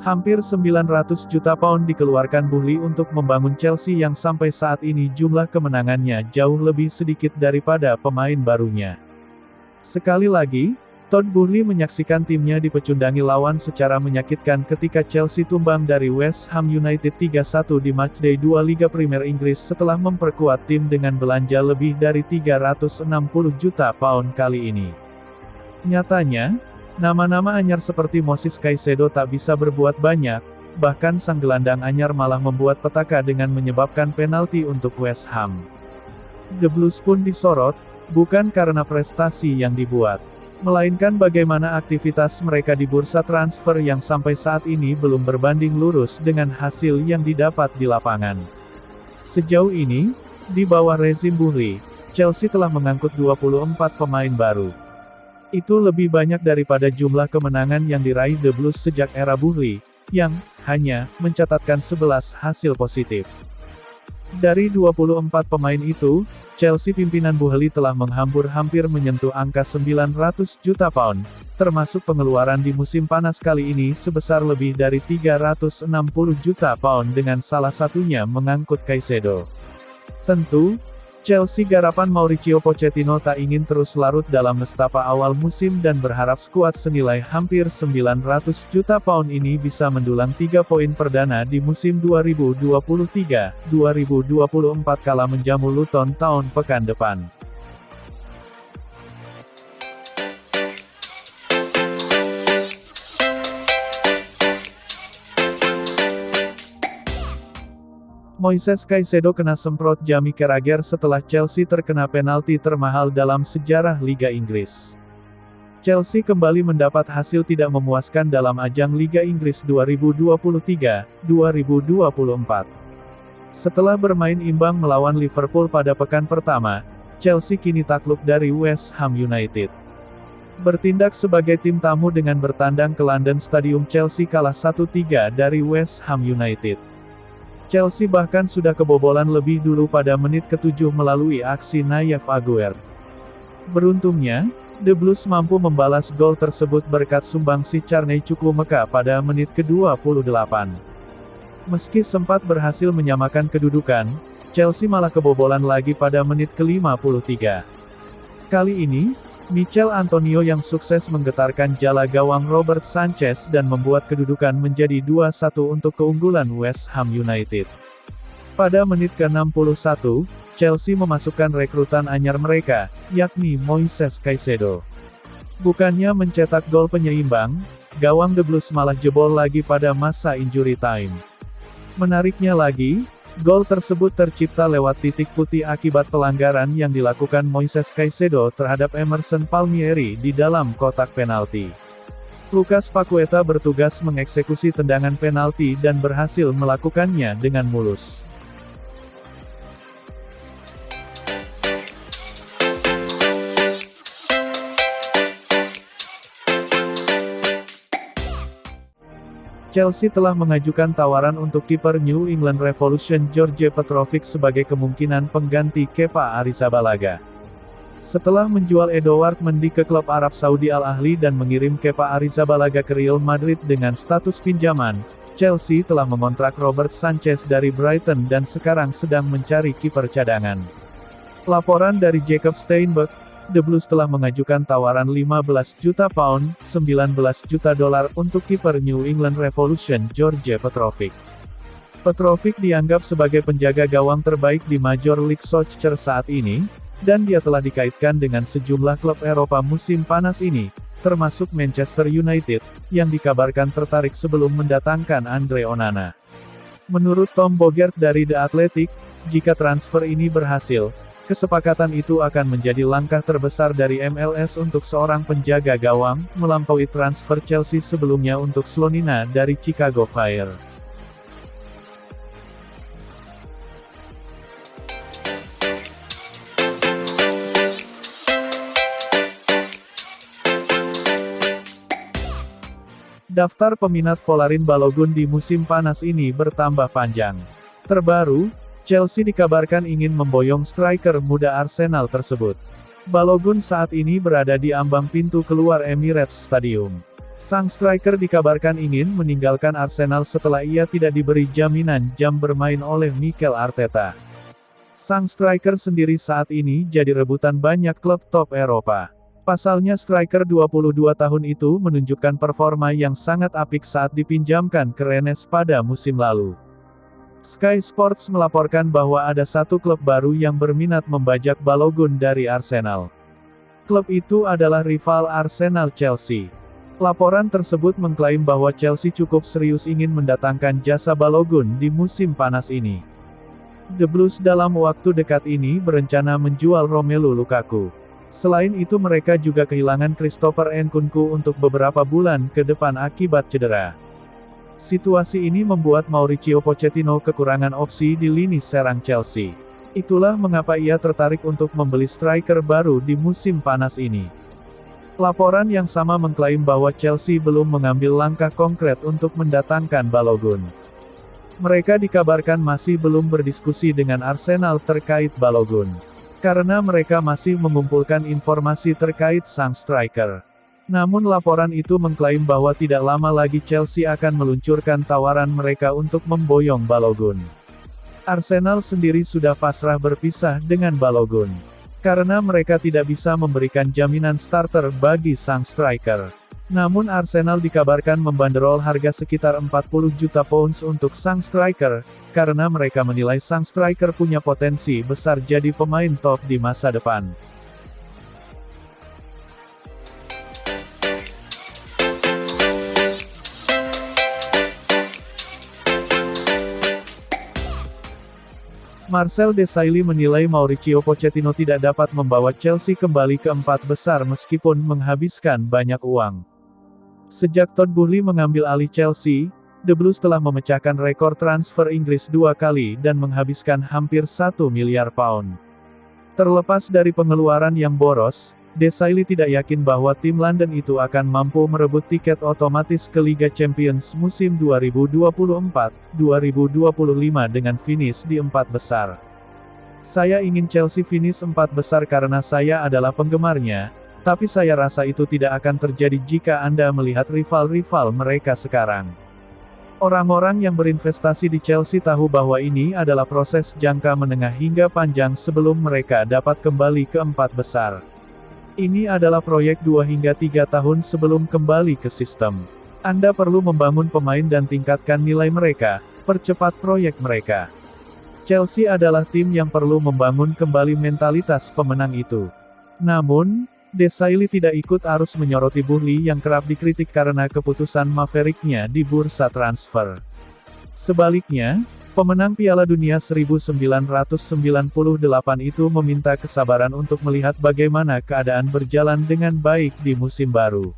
Hampir 900 juta pound dikeluarkan Buhli untuk membangun Chelsea yang sampai saat ini jumlah kemenangannya jauh lebih sedikit daripada pemain barunya. Sekali lagi, Todd Boehly menyaksikan timnya dipecundangi lawan secara menyakitkan ketika Chelsea tumbang dari West Ham United 3-1 di matchday 2 Liga Premier Inggris setelah memperkuat tim dengan belanja lebih dari 360 juta pound kali ini. Nyatanya, nama-nama anyar seperti Moses Caicedo tak bisa berbuat banyak, bahkan sang gelandang anyar malah membuat petaka dengan menyebabkan penalti untuk West Ham. The Blues pun disorot, bukan karena prestasi yang dibuat, melainkan bagaimana aktivitas mereka di bursa transfer yang sampai saat ini belum berbanding lurus dengan hasil yang didapat di lapangan. Sejauh ini, di bawah rezim Boehly, Chelsea telah mengangkut 24 pemain baru. Itu lebih banyak daripada jumlah kemenangan yang diraih The Blues sejak era Boehly, yang hanya mencatatkan 11 hasil positif. Dari 24 pemain itu, Chelsea pimpinan Boehly telah menghambur hampir menyentuh angka 900 juta pound, termasuk pengeluaran di musim panas kali ini sebesar lebih dari 360 juta pound dengan salah satunya mengangkut Caicedo. Tentu, Chelsea garapan Mauricio Pochettino tak ingin terus larut dalam nestapa awal musim dan berharap skuad senilai hampir 900 juta pound ini bisa mendulang 3 poin perdana di musim 2023-2024 kala menjamu Luton Town pekan depan. Moises Caicedo kena semprot Jamie Carragher setelah Chelsea terkena penalti termahal dalam sejarah Liga Inggris. Chelsea kembali mendapat hasil tidak memuaskan dalam ajang Liga Inggris 2023-2024. Setelah bermain imbang melawan Liverpool pada pekan pertama, Chelsea kini takluk dari West Ham United. Bertindak sebagai tim tamu dengan bertandang ke London Stadium, Chelsea kalah 1-3 dari West Ham United. Chelsea bahkan sudah kebobolan lebih dulu pada menit ke-7 melalui aksi Nayef Aguerd. Beruntungnya, The Blues mampu membalas gol tersebut berkat sumbangsi Carney Chukwuemeka pada menit ke-28. Meski sempat berhasil menyamakan kedudukan, Chelsea malah kebobolan lagi pada menit ke-53. Kali ini, Michail Antonio yang sukses menggetarkan jala gawang Robert Sanchez dan membuat kedudukan menjadi 2-1 untuk keunggulan West Ham United. Pada menit ke-61, Chelsea memasukkan rekrutan anyar mereka, yakni Moises Caicedo. Bukannya mencetak gol penyeimbang, gawang The Blues malah jebol lagi pada masa injury time. Menariknya lagi, gol tersebut tercipta lewat titik putih akibat pelanggaran yang dilakukan Moises Caicedo terhadap Emerson Palmieri di dalam kotak penalti. Lucas Paqueta bertugas mengeksekusi tendangan penalti dan berhasil melakukannya dengan mulus. Chelsea telah mengajukan tawaran untuk kiper New England Revolution George Petrovic sebagai kemungkinan pengganti Kepa Arrizabalaga. Setelah menjual Edouard Mendy ke klub Arab Saudi Al Ahly dan mengirim Kepa Arrizabalaga ke Real Madrid dengan status pinjaman, Chelsea telah mengontrak Robert Sanchez dari Brighton dan sekarang sedang mencari kiper cadangan. Laporan dari Jacob Steinberg, The Blues telah mengajukan tawaran 15 juta pound, 19 juta dolar untuk kiper New England Revolution George Petrovic. Petrovic dianggap sebagai penjaga gawang terbaik di Major League Soccer saat ini, dan dia telah dikaitkan dengan sejumlah klub Eropa musim panas ini, termasuk Manchester United, yang dikabarkan tertarik sebelum mendatangkan Andre Onana. Menurut Tom Bogert dari The Athletic, jika transfer ini berhasil, kesepakatan itu akan menjadi langkah terbesar dari MLS untuk seorang penjaga gawang, melampaui transfer Chelsea sebelumnya untuk Slonina dari Chicago Fire. Daftar peminat Folarin Balogun di musim panas ini bertambah panjang. Terbaru, Chelsea dikabarkan ingin memboyong striker muda Arsenal tersebut. Balogun saat ini berada di ambang pintu keluar Emirates Stadium. Sang striker dikabarkan ingin meninggalkan Arsenal setelah ia tidak diberi jaminan jam bermain oleh Mikel Arteta. Sang striker sendiri saat ini jadi rebutan banyak klub top Eropa. Pasalnya striker 22 tahun itu menunjukkan performa yang sangat apik saat dipinjamkan ke Rennes pada musim lalu. Sky Sports melaporkan bahwa ada satu klub baru yang berminat membajak Balogun dari Arsenal. Klub itu adalah rival Arsenal, Chelsea. Laporan tersebut mengklaim bahwa Chelsea cukup serius ingin mendatangkan jasa Balogun di musim panas ini. The Blues dalam waktu dekat ini berencana menjual Romelu Lukaku. Selain itu mereka juga kehilangan Christopher Nkunku untuk beberapa bulan ke depan akibat cedera. Situasi ini membuat Mauricio Pochettino kekurangan opsi di lini serang Chelsea. Itulah mengapa ia tertarik untuk membeli striker baru di musim panas ini. Laporan yang sama mengklaim bahwa Chelsea belum mengambil langkah konkret untuk mendatangkan Balogun. Mereka dikabarkan masih belum berdiskusi dengan Arsenal terkait Balogun. Karena mereka masih mengumpulkan informasi terkait sang striker. Namun laporan itu mengklaim bahwa tidak lama lagi Chelsea akan meluncurkan tawaran mereka untuk memboyong Balogun. Arsenal sendiri sudah pasrah berpisah dengan Balogun. Karena mereka tidak bisa memberikan jaminan starter bagi sang striker. Namun Arsenal dikabarkan membanderol harga sekitar 40 juta pounds untuk sang striker, karena mereka menilai sang striker punya potensi besar jadi pemain top di masa depan. Marcel Desailly menilai Mauricio Pochettino tidak dapat membawa Chelsea kembali ke empat besar meskipun menghabiskan banyak uang. Sejak Todd Boehly mengambil alih Chelsea, The Blues telah memecahkan rekor transfer Inggris 2 kali dan menghabiskan hampir 1 miliar pound. Terlepas dari pengeluaran yang boros, Desailly tidak yakin bahwa tim London itu akan mampu merebut tiket otomatis ke Liga Champions musim 2024-2025 dengan finish di empat besar. Saya ingin Chelsea finish empat besar karena saya adalah penggemarnya, tapi saya rasa itu tidak akan terjadi jika Anda melihat rival-rival mereka sekarang. Orang-orang yang berinvestasi di Chelsea tahu bahwa ini adalah proses jangka menengah hingga panjang sebelum mereka dapat kembali ke empat besar. Ini adalah proyek 2 hingga 3 tahun sebelum kembali ke sistem. Anda perlu membangun pemain dan tingkatkan nilai mereka, percepat proyek mereka. Chelsea adalah tim yang perlu membangun kembali mentalitas pemenang itu. Namun, Desailly tidak ikut arus menyoroti Boehly yang kerap dikritik karena keputusan mavericknya di bursa transfer. Sebaliknya, pemenang Piala Dunia 1998 itu meminta kesabaran untuk melihat bagaimana keadaan berjalan dengan baik di musim baru.